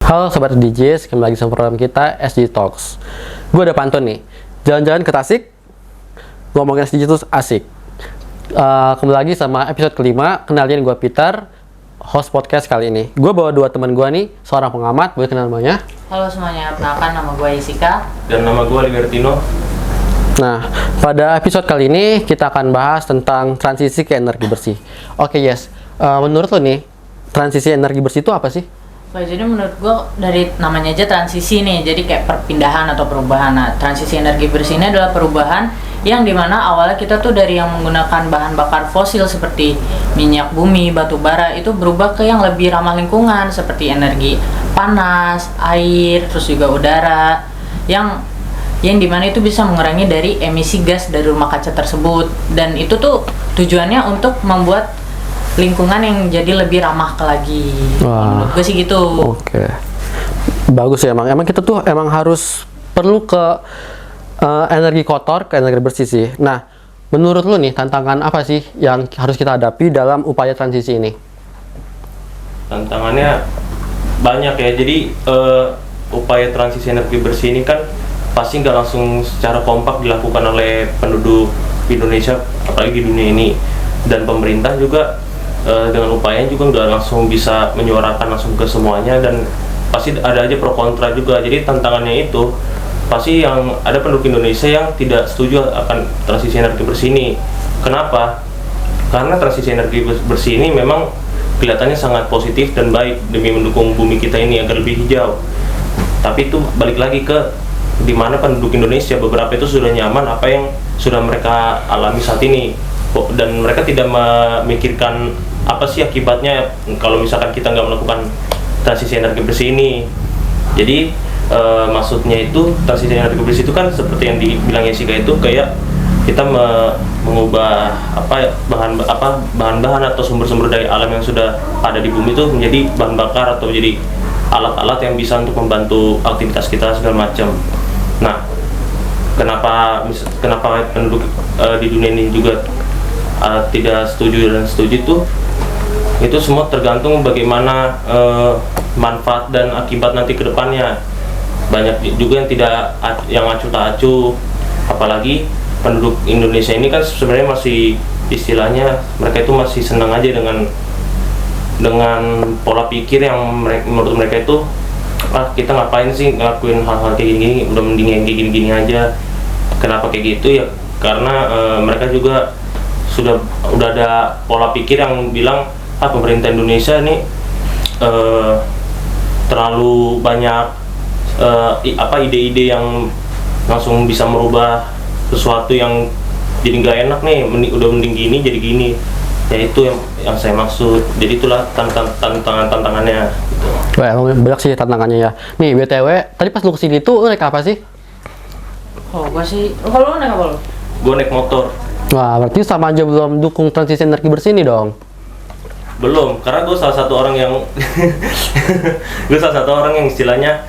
Halo Sobat SDGs, kembali lagi sama program kita SDG Talks. Gue ada pantun nih, jalan-jalan ke Tasik, ngomongin SDG itu asik. Kembali lagi sama episode kelima, kenalin gue Peter, host podcast kali ini. Gue bawa dua teman gue nih, seorang pengamat, boleh kenal namanya? Halo semuanya, perkenalkan nama gue Jessica. Dan nama gue Libertino. Nah, pada episode kali ini kita akan bahas tentang transisi ke energi bersih. Oke, yes. Menurut lo nih, transisi energi bersih itu apa sih? Oke, jadi menurut gue dari namanya aja transisi nih, jadi kayak perpindahan atau perubahan. Nah, transisi energi bersih ini adalah perubahan yang dimana awalnya kita tuh dari yang menggunakan bahan bakar fosil seperti minyak bumi, batu bara, itu berubah ke yang lebih ramah lingkungan seperti energi panas, air, terus juga udara, yang dimana itu bisa mengurangi dari emisi gas dari rumah kaca tersebut. Dan itu tuh tujuannya untuk membuat lingkungan yang jadi lebih ramah lagi. Wah. Menurut gue sih gitu. Oke. Bagus ya, emang kita tuh emang harus perlu ke energi kotor ke energi bersih sih. Nah, menurut lu nih tantangan apa sih yang harus kita hadapi dalam upaya transisi ini? Tantangannya banyak ya. Jadi upaya transisi energi bersih ini kan pasti nggak langsung secara kompak dilakukan oleh penduduk Indonesia, apalagi di dunia ini. Dan pemerintah juga dengan upayanya juga nggak langsung bisa menyuarakan langsung ke semuanya, dan pasti ada aja pro kontra juga. Jadi tantangannya itu pasti yang ada penduduk Indonesia yang tidak setuju akan transisi energi bersih ini. Kenapa? Karena transisi energi bersih ini memang kelihatannya sangat positif dan baik demi mendukung bumi kita ini agar lebih hijau. Tapi itu balik lagi ke di mana penduduk Indonesia beberapa itu sudah nyaman apa yang sudah mereka alami saat ini, dan mereka tidak memikirkan apa sih akibatnya kalau misalkan kita nggak melakukan transisi energi bersih ini. Jadi maksudnya itu transisi energi bersih itu kan seperti yang dibilang Jessica, itu kayak kita mengubah bahan-bahan atau sumber-sumber dari alam yang sudah ada di bumi itu menjadi bahan bakar atau jadi alat-alat yang bisa untuk membantu aktivitas kita segala macam. Nah, kenapa penduduk di dunia ini juga tidak setuju dan setuju itu semua tergantung bagaimana manfaat dan akibat nanti ke depannya. Banyak juga yang acuh tak acuh, apalagi penduduk Indonesia ini kan sebenarnya masih istilahnya mereka itu masih senang aja dengan pola pikir yang menurut mereka itu kita ngapain sih ngelakuin hal-hal kayak gini, udah mending yang kayak gini-gini aja. Kenapa kayak gitu ya? Karena mereka juga udah ada pola pikir yang bilang pemerintah Indonesia ini terlalu banyak ide-ide yang langsung bisa merubah sesuatu yang jadi nggak enak nih, udah mending gini jadi gini. Ya itu yang saya maksud. Jadi itulah tantangannya gitu. Wah, emang banyak sih tantangannya ya. Nih, BTW, tadi pas lu kesini tuh lu naik apa sih? Oh, gue sih. Kalau lu naik apa lu? Gue naik motor. Wah, berarti sama aja belum dukung transisi energi bersih ini dong. Belum, karena gue salah satu orang yang istilahnya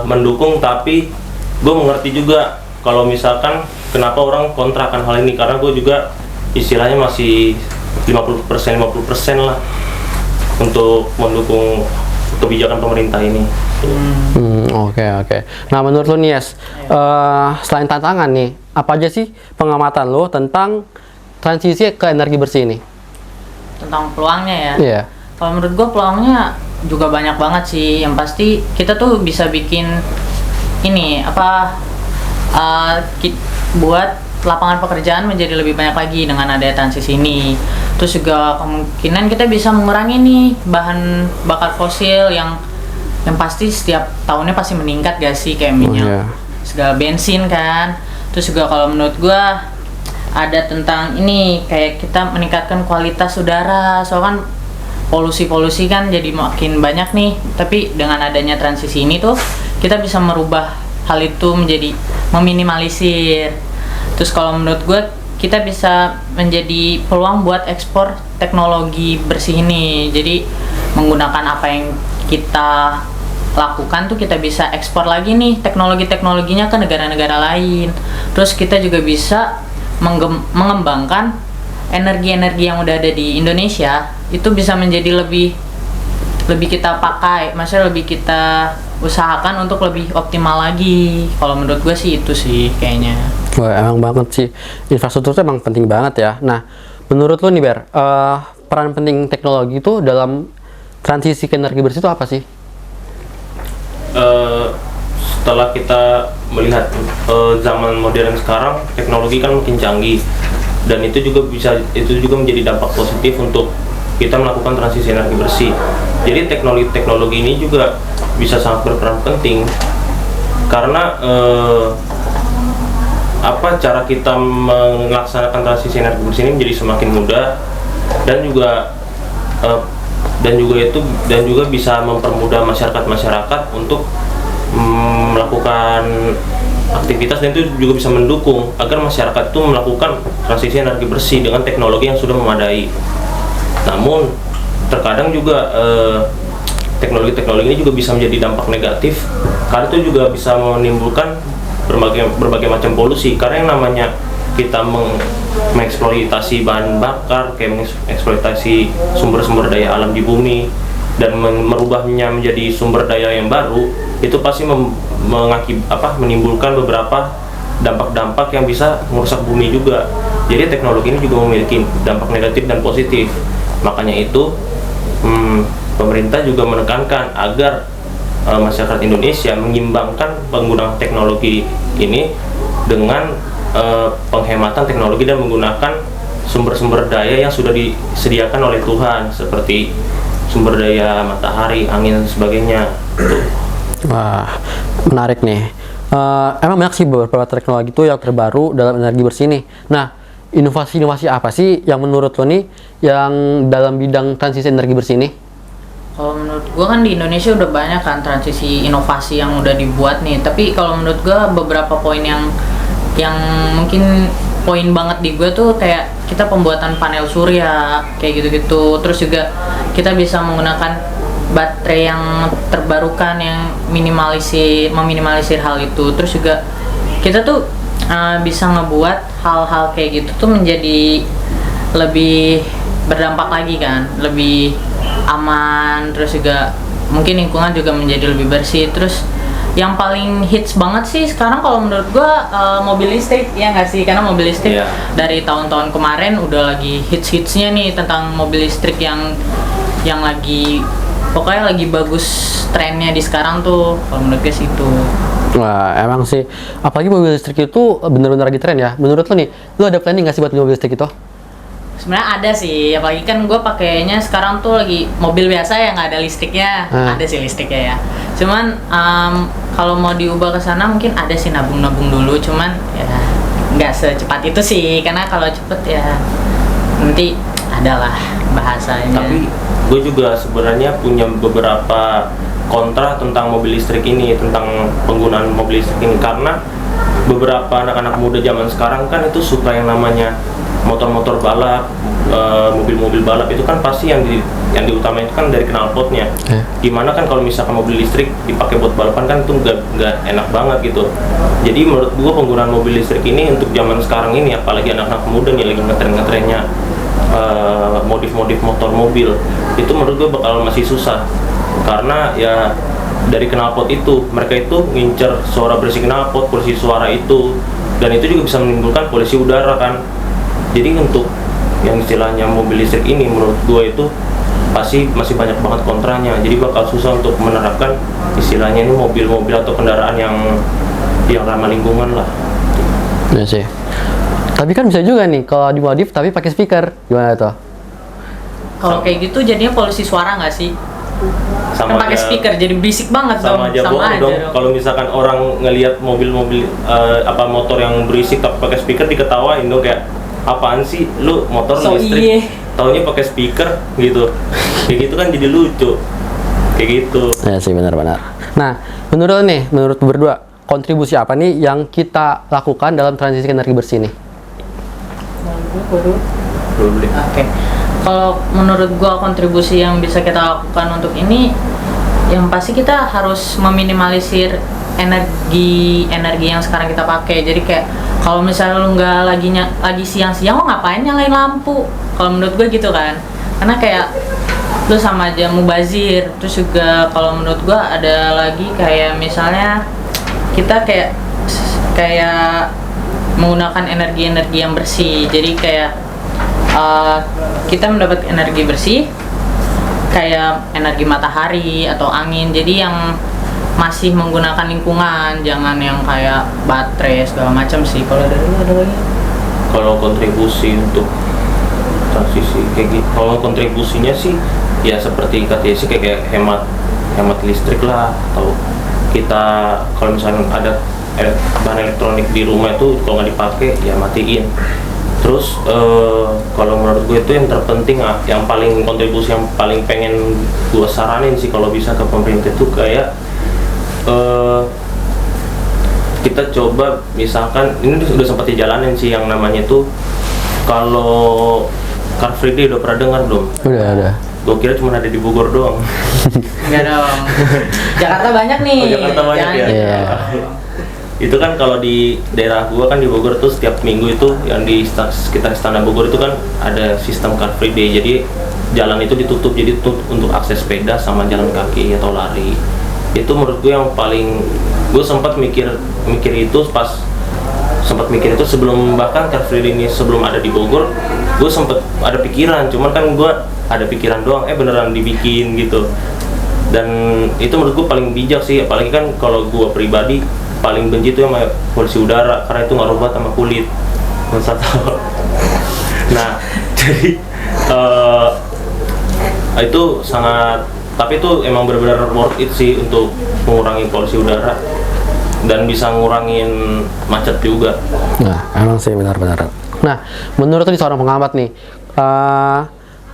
mendukung, tapi gue mengerti juga kalau misalkan kenapa orang kontra akan hal ini, karena gue juga istilahnya masih 50% lah untuk mendukung kebijakan pemerintah ini. Oke. Nah, menurut lo nih, Yes, selain tantangan nih, apa aja sih pengamatan lo tentang transisi ke energi bersih ini? Tentang peluangnya ya? Iya. Kalau menurut gue peluangnya juga banyak banget sih. Yang pasti kita tuh bisa bikin ini buat lapangan pekerjaan menjadi lebih banyak lagi dengan adanya transisi ini. Terus juga kemungkinan kita bisa mengurangi nih bahan bakar fosil yang pasti setiap tahunnya pasti meningkat gak sih, kayak minyak, segala bensin kan. Terus juga kalau menurut gua ada tentang ini kayak kita meningkatkan kualitas udara, soalnya kan polusi kan jadi makin banyak nih. Tapi dengan adanya transisi ini tuh kita bisa merubah hal itu menjadi meminimalisir. Terus kalau menurut gue kita bisa menjadi peluang buat ekspor teknologi bersih ini. Jadi menggunakan apa yang kita lakukan tuh kita bisa ekspor lagi nih teknologinya ke negara-negara lain. Terus kita juga bisa mengembangkan energi-energi yang udah ada di Indonesia itu bisa menjadi lebih lebih kita pakai, maksudnya lebih kita usahakan untuk lebih optimal lagi. Kalau menurut gue sih itu sih kayaknya. Wah, emang banget sih. Infrastruktur itu emang penting banget ya. Nah, menurut lu nih Ber, peran penting teknologi itu dalam transisi ke energi bersih itu apa sih? Setelah kita melihat zaman modern sekarang, teknologi kan makin canggih, dan itu juga menjadi dampak positif untuk kita melakukan transisi energi bersih. Jadi teknologi ini juga bisa sangat berperan penting karena cara kita melaksanakan transisi energi bersih ini menjadi semakin mudah, dan juga bisa mempermudah masyarakat untuk melakukan aktivitas, dan itu juga bisa mendukung agar masyarakat itu melakukan transisi energi bersih dengan teknologi yang sudah memadai. Namun terkadang juga teknologi ini juga bisa menjadi dampak negatif karena itu juga bisa menimbulkan berbagai macam polusi, karena yang namanya kita mengeksploitasi bahan bakar, kayak mengeksploitasi sumber-sumber daya alam di bumi dan merubahnya menjadi sumber daya yang baru, itu pasti menimbulkan beberapa dampak-dampak yang bisa merusak bumi juga. Jadi teknologi ini juga memiliki dampak negatif dan positif. Makanya itu pemerintah juga menekankan agar masyarakat Indonesia mengimbangkan penggunaan teknologi ini dengan penghematan teknologi dan menggunakan sumber-sumber daya yang sudah disediakan oleh Tuhan, seperti sumber daya matahari, angin, dan sebagainya. Wah, menarik nih. Emang banyak sih beberapa teknologi itu yang terbaru dalam energi bersih nih. Nah, inovasi-inovasi apa sih yang menurut lo nih yang dalam bidang transisi energi bersih nih? Kalau menurut gue kan di Indonesia udah banyak kan transisi inovasi yang udah dibuat nih. Tapi kalau menurut gue beberapa poin yang mungkin poin banget di gue tuh kayak kita pembuatan panel surya kayak gitu-gitu. Terus juga kita bisa menggunakan baterai yang terbarukan yang meminimalisir hal itu. Terus juga kita tuh bisa ngebuat hal-hal kayak gitu tuh menjadi lebih berdampak lagi kan, lebih aman. Terus juga mungkin lingkungan juga menjadi lebih bersih. Terus yang paling hits banget sih sekarang kalau menurut gua mobil listrik, ya nggak sih? Karena mobil listrik dari tahun-tahun kemarin udah lagi hits-hitsnya nih tentang mobil listrik yang lagi pokoknya lagi bagus trennya di sekarang tuh. Kalau menurut gue sih itu. Wah, emang sih. Apalagi mobil listrik itu bener-bener lagi tren ya. Menurut lo nih, lo ada planning nggak sih buat mobil listrik itu? Sebenarnya ada sih, apalagi kan gue pakainya sekarang tuh lagi mobil biasa yang nggak ada listriknya. Ada sih listriknya ya. Cuman kalau mau diubah ke sana mungkin ada sih nabung-nabung dulu. Cuman ya nggak secepat itu sih, karena kalau cepet ya nanti adalah bahasanya. Tapi gue juga sebenarnya punya beberapa kontra tentang mobil listrik ini, tentang penggunaan mobil listrik ini, karena beberapa anak-anak muda zaman sekarang kan itu suka yang namanya motor-motor balap, mobil-mobil balap itu kan pasti yang diutamain itu kan dari knalpotnya. Gimana kan kalau misalkan mobil listrik dipakai buat balapan kan itu nggak enak banget gitu. Jadi menurut gua penggunaan mobil listrik ini untuk zaman sekarang ini, apalagi anak-anak muda nih lagi ngetren-ngetrennya modif-modif motor mobil, itu menurut gua bakal masih susah, karena ya dari knalpot itu mereka itu ngincer suara berisik knalpot, polusi suara itu, dan itu juga bisa menimbulkan polusi udara kan. Jadi untuk yang istilahnya mobil listrik ini menurut gue itu pasti masih banyak banget kontranya, jadi bakal susah untuk menerapkan istilahnya ini mobil-mobil atau kendaraan yang ramah lingkungan lah. Ya sih. Tapi kan bisa juga nih kalau dimodif tapi pakai speaker, gimana tuh? Kalau kayak gitu jadinya polusi suara nggak sih? Sama kan pakai speaker jadi berisik banget dong. Sama aja dong. Kalau misalkan orang ngelihat mobil-mobil motor yang berisik tapi pakai speaker, diketawain dong, kayak apaan sih lu motor listrik taunya pakai speaker gitu. Kayak gitu kan jadi lucu kayak gitu. Ya sih, benar-benar. Nah, menurut berdua kontribusi apa nih yang kita lakukan dalam transisi energi bersih nih? Oke. Kalau menurut gua kontribusi yang bisa kita lakukan untuk ini, yang pasti kita harus meminimalisir energi yang sekarang kita pakai. Jadi kayak kalau misalnya lu nggak lagi siang-siang, lo ngapain nyalain lampu? Kalau menurut gue gitu kan, karena kayak Lu sama aja mubazir. Terus juga kalau menurut gua ada lagi kayak misalnya kita kayak menggunakan energi-energi yang bersih. Jadi kayak kita mendapat energi bersih kayak energi matahari atau angin. Jadi yang masih menggunakan lingkungan, jangan yang kayak baterai segala macam sih. Kalau dari lu ada lagi? Kalau kontribusi untuk transisi kayak gitu, kalau kontribusinya sih ya seperti katanya sih kayak hemat listrik lah, atau kita kalau misalnya ada bahan elektronik di rumah itu kalau nggak dipakai ya matiin. Terus kalau menurut gue itu yang terpenting, yang paling kontribusi yang paling pengen gue saranin sih kalau bisa ke pemerintah itu kayak kita coba misalkan ini udah sempat dijalanin sih yang namanya tuh, kalau Car Free Day udah pernah dengar belum? Udah. Gue kira cuma ada di Bogor doang. Enggak dong. Jakarta banyak nih. Oh, Jakarta banyak ya? Iya. Itu kan kalau di daerah gua kan di Bogor tuh setiap minggu itu yang di sekitar Istana Bogor itu kan ada sistem Car Free Day. Jadi jalan itu ditutup, jadi untuk akses sepeda sama jalan kaki atau lari. Itu menurut gue yang paling, gue sempat mikir itu sebelum bahkan Car Free Day ini sebelum ada di Bogor, gue sempat ada pikiran, cuman kan gue ada pikiran doang, beneran dibikin gitu. Dan itu menurut gue paling bijak sih, apalagi kan kalau gue pribadi paling benci itu sama polusi udara, karena itu ngaruh banget sama kulit. Nah, jadi itu sangat, tapi itu emang benar-benar worth it sih untuk mengurangi polusi udara dan bisa ngurangin macet juga. Nah, emang sih benar-benar. Nah, menurut nih seorang pengamat nih,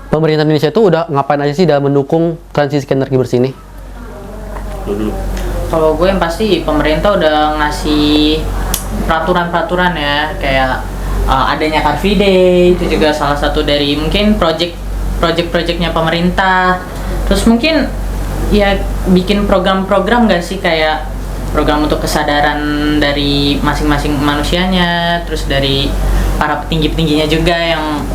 pemerintah Indonesia itu udah ngapain aja sih dalam mendukung transisi ke energi bersih ini? Dulu. Kalau gue yang pasti pemerintah udah ngasih peraturan-peraturan ya, kayak adanya Car Free Day itu juga salah satu dari mungkin project-projectnya pemerintah. Terus mungkin ya bikin program-program nggak sih, kayak program untuk kesadaran dari masing-masing manusianya, terus dari para petinggi-petingginya juga yang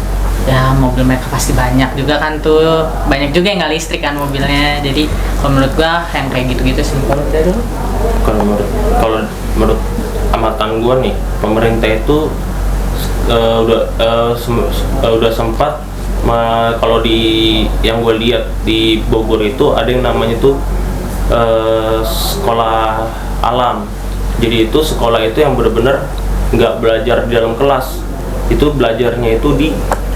ya mobil mereka pasti banyak juga kan tuh, banyak juga yang nggak listrik kan mobilnya. Jadi kalau menurut gua yang kayak gitu-gitu sih. Kalau menurut amatan gua nih, pemerintah itu udah sempat kalau di yang gue lihat di Bogor itu ada yang namanya tuh sekolah alam. Jadi itu sekolah itu yang benar-benar nggak belajar di dalam kelas, itu belajarnya itu di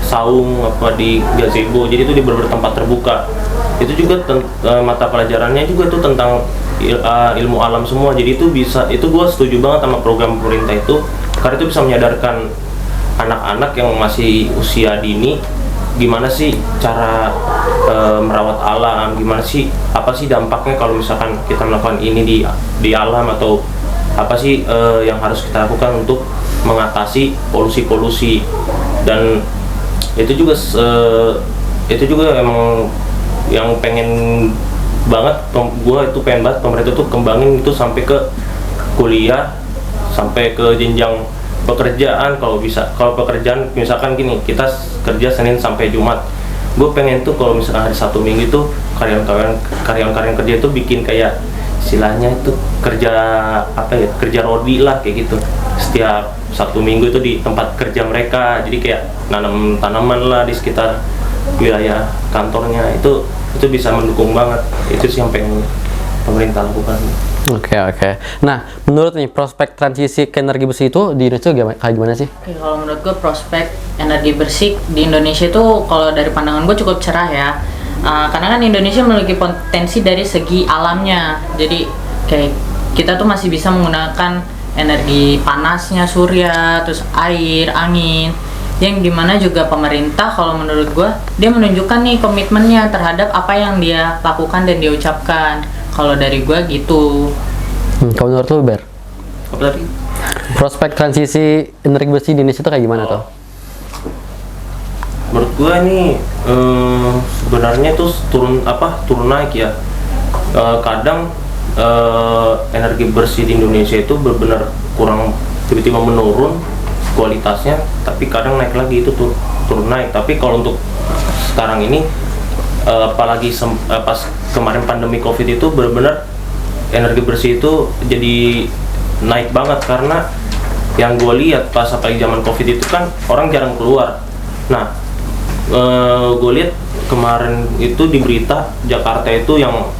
saung apa di gazebo. Jadi itu di beberapa tempat terbuka. Itu juga mata pelajarannya juga itu tentang ilmu alam semua. Jadi itu bisa, itu gue setuju banget sama program pemerintah itu, karena itu bisa menyadarkan anak-anak yang masih usia dini gimana sih cara merawat alam, gimana sih, apa sih dampaknya kalau misalkan kita melakukan ini di alam, atau apa sih yang harus kita lakukan untuk mengatasi polusi-polusi. Dan itu juga emang yang pengen banget gue itu pengen banget pemerintah tuh kembangin itu sampai ke kuliah, sampai ke jenjang pekerjaan kalau bisa. Kalau pekerjaan misalkan gini, kita kerja Senin sampai Jumat, gue pengen tuh kalau misalkan hari Sabtu Minggu itu karyawan kerja itu bikin kayak istilahnya itu kerja kerja rodi lah kayak gitu. Setiap Sabtu Minggu itu di tempat kerja mereka, jadi kayak nanam tanaman lah di sekitar wilayah kantornya. Itu bisa mendukung banget. Itu sih yang pengen pemerintah lakukan. Oke. Nah, menurut nih prospek transisi ke energi bersih itu di Indonesia kayak gimana sih? Oke, kalau menurut gue prospek energi bersih di Indonesia itu kalau dari pandangan gue cukup cerah ya. Karena kan Indonesia memiliki potensi dari segi alamnya. Jadi kayak kita tuh masih bisa menggunakan energi panasnya surya, terus air, angin, yang dimana juga pemerintah kalau menurut gue dia menunjukkan nih komitmennya terhadap apa yang dia lakukan dan dia ucapkan. Kalau dari gue gitu. Kalau menurut lu, Ber? Apa tadi? Prospek transisi energi bersih di Indonesia itu kayak gimana tuh? Menurut gue nih sebenarnya tuh turun naik ya. Kadang energi bersih di Indonesia itu benar-benar kurang, tiba-tiba menurun kualitasnya, tapi kadang naik lagi, itu turun naik. Tapi kalau untuk sekarang ini apalagi pas kemarin pandemi COVID itu benar-benar energi bersih itu jadi naik banget, karena yang gue lihat pas apalagi zaman COVID itu kan orang jarang keluar. Nah, gue lihat kemarin itu di berita Jakarta itu yang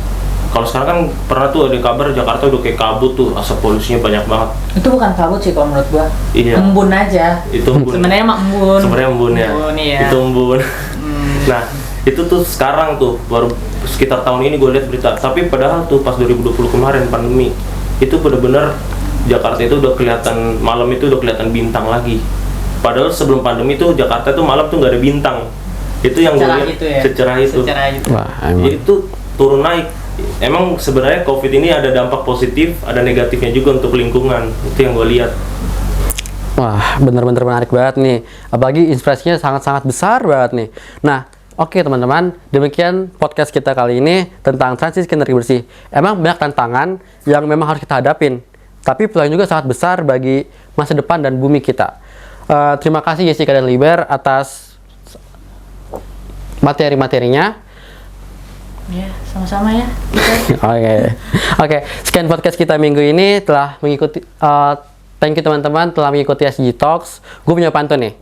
kalau sekarang kan pernah tuh ada kabar Jakarta udah kayak kabut tuh, asap polusinya banyak banget. Itu bukan kabut sih kalau menurut gua. Iya. Embun aja. Itu embun. Sebenarnya mah embun. Sebenarnya embun ya. Embun, iya. Itu embun. Nah, itu tuh sekarang tuh baru sekitar tahun ini gue lihat berita. Tapi padahal tuh pas 2020 kemarin pandemi itu benar-benar Jakarta itu udah kelihatan malam itu udah kelihatan bintang lagi. Padahal sebelum pandemi tuh Jakarta tuh malam tuh nggak ada bintang. Itu yang gue lihat secerah itu. Secerah itu. Wah, emang. Jadi itu turun naik. Emang sebenarnya COVID ini ada dampak positif, ada negatifnya juga untuk lingkungan. Itu yang gue lihat. Wah, bener-bener menarik banget nih. Apalagi inspirasinya sangat-sangat besar banget nih. Nah, oke teman-teman, demikian podcast kita kali ini tentang transisi energi bersih. Emang banyak tantangan yang memang harus kita hadapin, tapi peluang juga sangat besar bagi masa depan dan bumi kita. Terima kasih Jessica dan Liber atas materi-materinya. Ya, sama-sama ya. Oke. Sekian podcast kita minggu ini telah mengikuti. Thank you teman-teman telah mengikuti SG Talks. Gue punya pantun nih.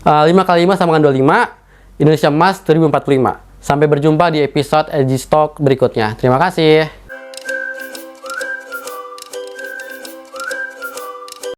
5x5 sama dengan 25. Indonesia Emas 2045. Sampai berjumpa di episode SG Talk berikutnya. Terima kasih.